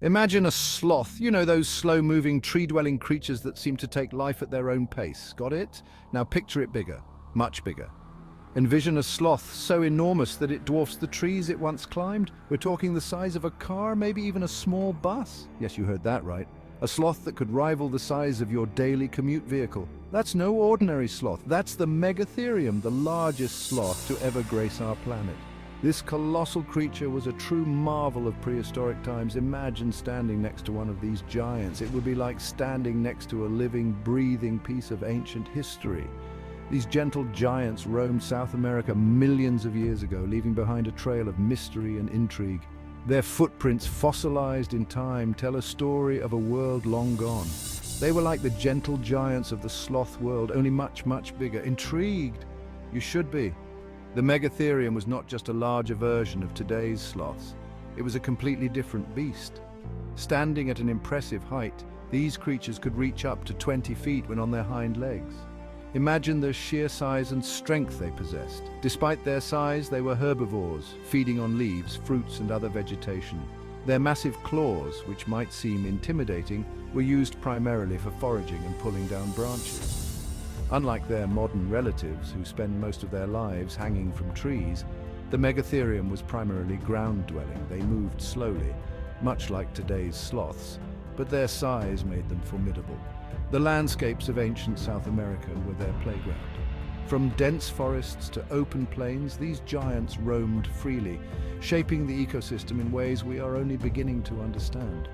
Imagine a sloth, you know, those slow-moving, tree-dwelling creatures that seem to take life at their own pace. Got it? Now picture it bigger, much bigger. Envision a sloth so enormous that it dwarfs the trees it once climbed. We're talking the size of a car, maybe even a small bus. Yes, you heard that right. A sloth that could rival the size of your daily commute vehicle. That's no ordinary sloth. That's the Megatherium, the largest sloth to ever grace our planet. This colossal creature was a true marvel of prehistoric times. Imagine standing next to one of these giants. It would be like standing next to a living, breathing piece of ancient history. These gentle giants roamed South America millions of years ago, leaving behind a trail of mystery and intrigue. Their footprints, fossilized in time, tell a story of a world long gone. They were like the gentle giants of the sloth world, only much, much bigger. Intrigued? You should be. The Megatherium was not just a larger version of today's sloths. It was a completely different beast. Standing at an impressive height, these creatures could reach up to 20 feet when on their hind legs. Imagine the sheer size and strength they possessed. Despite their size, they were herbivores, feeding on leaves, fruits, and other vegetation. Their massive claws, which might seem intimidating, were used primarily for foraging and pulling down branches. Unlike their modern relatives, who spend most of their lives hanging from trees, the Megatherium was primarily ground-dwelling. They moved slowly, much like today's sloths, but their size made them formidable. The landscapes of ancient South America were their playground. From dense forests to open plains, these giants roamed freely, shaping the ecosystem in ways we are only beginning to understand.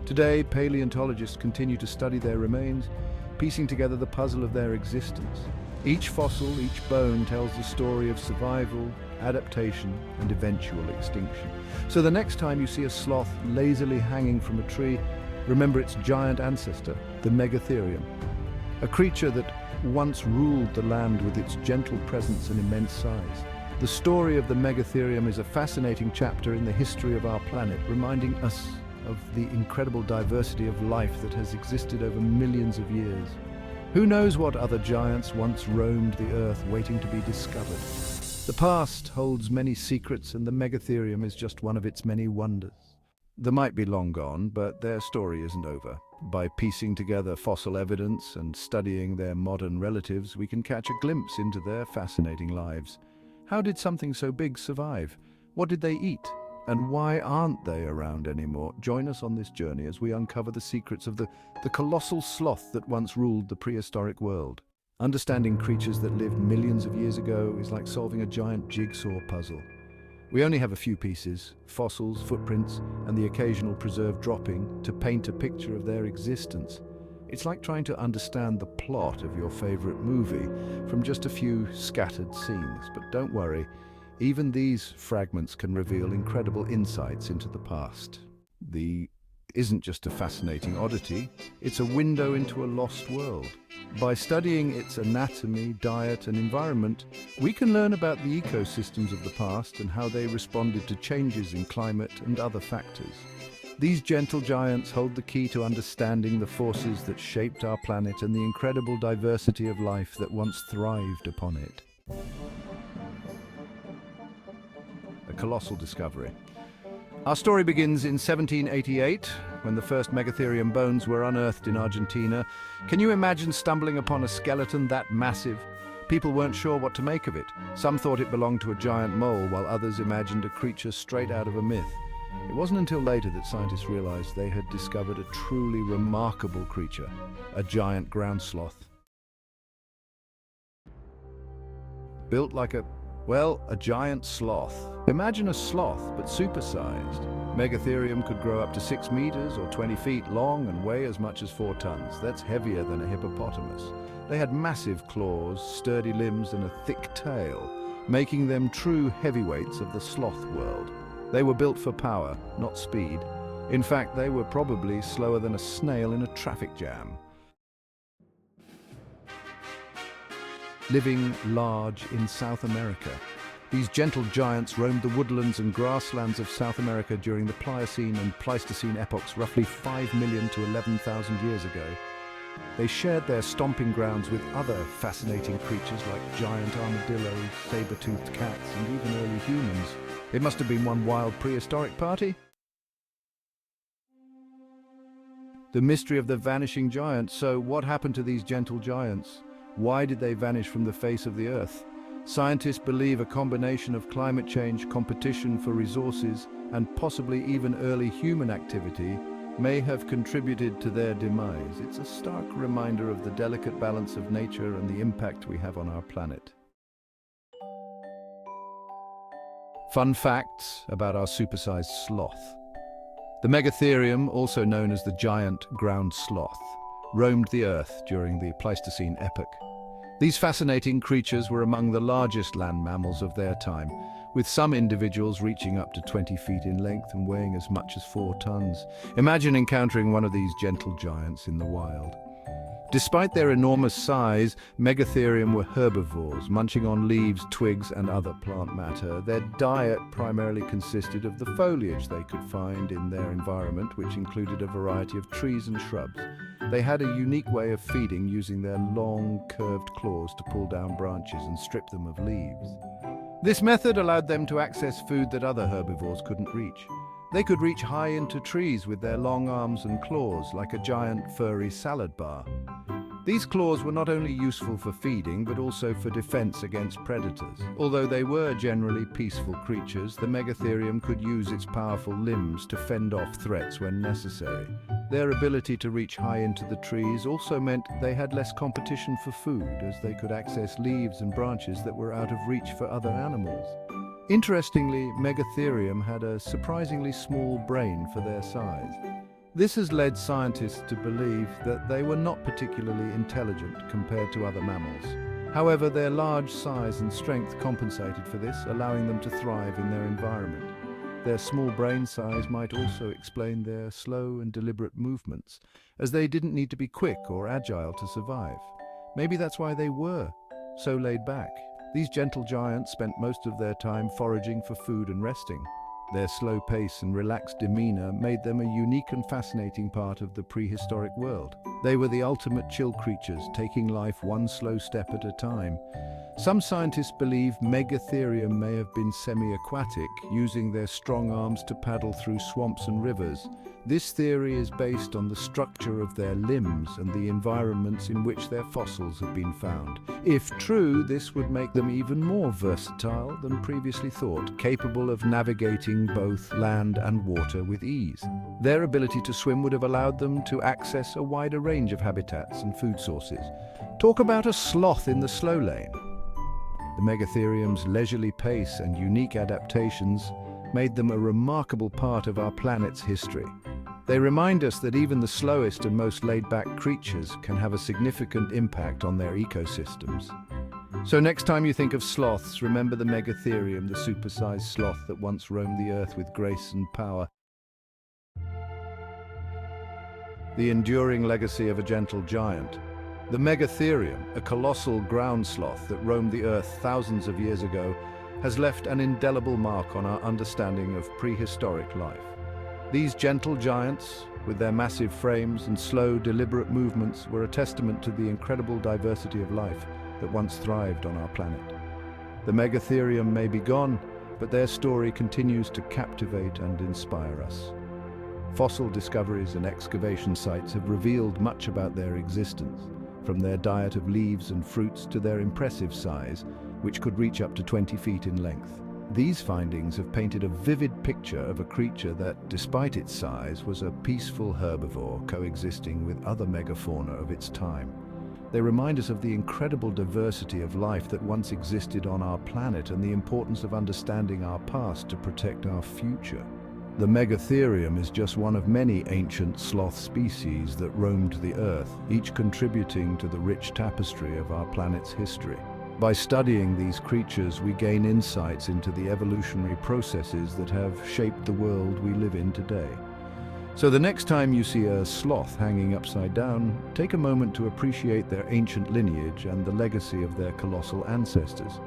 Today, paleontologists continue to study their remains, piecing together the puzzle of their existence. Each fossil, each bone tells the story of survival, adaptation, and eventual extinction. So the next time you see a sloth lazily hanging from a tree, remember its giant ancestor, the Megatherium, a creature that once ruled the land with its gentle presence and immense size. The story of the Megatherium is a fascinating chapter in the history of our planet, reminding us of the incredible diversity of life that has existed over millions of years. Who knows what other giants once roamed the Earth waiting to be discovered? The past holds many secrets, and the Megatherium is just one of its many wonders. They might be long gone, but their story isn't over. By piecing together fossil evidence and studying their modern relatives, we can catch a glimpse into their fascinating lives. How did something so big survive? What did they eat? And why aren't they around anymore? Join us on this journey as we uncover the secrets of the colossal sloth that once ruled the prehistoric world. Understanding creatures that lived millions of years ago is like solving a giant jigsaw puzzle. We only have a few pieces, fossils, footprints, and the occasional preserved dropping, to paint a picture of their existence. It's like trying to understand the plot of your favorite movie from just a few scattered scenes. But don't worry, even these fragments can reveal incredible insights into the past. The isn't just a fascinating oddity, it's a window into a lost world. By studying its anatomy, diet, and environment, we can learn about the ecosystems of the past and how they responded to changes in climate and other factors. These gentle giants hold the key to understanding the forces that shaped our planet and the incredible diversity of life that once thrived upon it. A colossal discovery. Our story begins in 1788, when the first Megatherium bones were unearthed in Argentina. Can you imagine stumbling upon a skeleton that massive? People weren't sure what to make of it. Some thought it belonged to a giant mole, while others imagined a creature straight out of a myth. It wasn't until later that scientists realized they had discovered a truly remarkable creature, a giant ground sloth. Built like a giant sloth. Imagine a sloth, but supersized. Megatherium could grow up to 6 meters or 20 feet long and weigh as much as 4 tons. That's heavier than a hippopotamus. They had massive claws, sturdy limbs, and a thick tail, making them true heavyweights of the sloth world. They were built for power, not speed. In fact, they were probably slower than a snail in a traffic jam. Living large in South America, these gentle giants roamed the woodlands and grasslands of South America during the Pliocene and Pleistocene epochs, roughly 5 million to 11,000 years ago. They shared their stomping grounds with other fascinating creatures like giant armadillos, saber-toothed cats, and even early humans. It must have been one wild prehistoric party. The mystery of the vanishing giants. So what happened to these gentle giants? Why did they vanish from the face of the Earth? Scientists believe a combination of climate change, competition for resources, and possibly even early human activity may have contributed to their demise. It's a stark reminder of the delicate balance of nature and the impact we have on our planet. Fun facts about our supersized sloth. The Megatherium, also known as the giant ground sloth, roamed the Earth during the Pleistocene epoch. These fascinating creatures were among the largest land mammals of their time, with some individuals reaching up to 20 feet in length and weighing as much as 4 tons. Imagine encountering one of these gentle giants in the wild. Despite their enormous size, Megatherium were herbivores, munching on leaves, twigs, and other plant matter. Their diet primarily consisted of the foliage they could find in their environment, which included a variety of trees and shrubs. They had a unique way of feeding, using their long, curved claws to pull down branches and strip them of leaves. This method allowed them to access food that other herbivores couldn't reach. They could reach high into trees with their long arms and claws, like a giant furry salad bar. These claws were not only useful for feeding, but also for defense against predators. Although they were generally peaceful creatures, the Megatherium could use its powerful limbs to fend off threats when necessary. Their ability to reach high into the trees also meant they had less competition for food, as they could access leaves and branches that were out of reach for other animals. Interestingly, Megatherium had a surprisingly small brain for their size. This has led scientists to believe that they were not particularly intelligent compared to other mammals. However, their large size and strength compensated for this, allowing them to thrive in their environment. Their small brain size might also explain their slow and deliberate movements, as they didn't need to be quick or agile to survive. Maybe that's why they were so laid back. These gentle giants spent most of their time foraging for food and resting. Their slow pace and relaxed demeanor made them a unique and fascinating part of the prehistoric world. They were the ultimate chill creatures, taking life one slow step at a time. Some scientists believe Megatherium may have been semi-aquatic, using their strong arms to paddle through swamps and rivers. This theory is based on the structure of their limbs and the environments in which their fossils have been found. If true, this would make them even more versatile than previously thought, capable of navigating both land and water with ease. Their ability to swim would have allowed them to access a wider range of habitats and food sources. Talk about a sloth in the slow lane. The Megatherium's leisurely pace and unique adaptations made them a remarkable part of our planet's history. They remind us that even the slowest and most laid-back creatures can have a significant impact on their ecosystems. So next time you think of sloths, remember the Megatherium, the supersized sloth that once roamed the Earth with grace and power. The enduring legacy of a gentle giant. The Megatherium, a colossal ground sloth that roamed the Earth thousands of years ago, has left an indelible mark on our understanding of prehistoric life. These gentle giants, with their massive frames and slow, deliberate movements, were a testament to the incredible diversity of life that once thrived on our planet. The Megatherium may be gone, but their story continues to captivate and inspire us. Fossil discoveries and excavation sites have revealed much about their existence, from their diet of leaves and fruits to their impressive size, which could reach up to 20 feet in length. These findings have painted a vivid picture of a creature that, despite its size, was a peaceful herbivore coexisting with other megafauna of its time. They remind us of the incredible diversity of life that once existed on our planet and the importance of understanding our past to protect our future. The Megatherium is just one of many ancient sloth species that roamed the Earth, each contributing to the rich tapestry of our planet's history. By studying these creatures, we gain insights into the evolutionary processes that have shaped the world we live in today. So the next time you see a sloth hanging upside down, take a moment to appreciate their ancient lineage and the legacy of their colossal ancestors.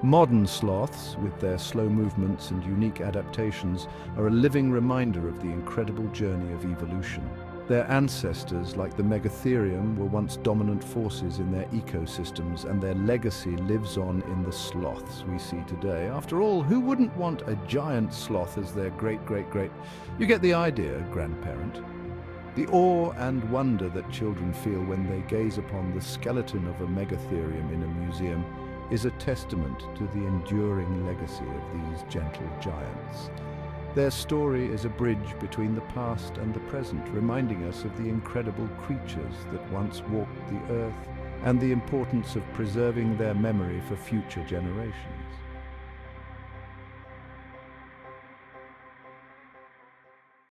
Modern sloths, with their slow movements and unique adaptations, are a living reminder of the incredible journey of evolution. Their ancestors, like the Megatherium, were once dominant forces in their ecosystems, and their legacy lives on in the sloths we see today. After all, who wouldn't want a giant sloth as their great-great-great? You get the idea, grandparent. The awe and wonder that children feel when they gaze upon the skeleton of a Megatherium in a museum is a testament to the enduring legacy of these gentle giants. Their story is a bridge between the past and the present, reminding us of the incredible creatures that once walked the earth and the importance of preserving their memory for future generations.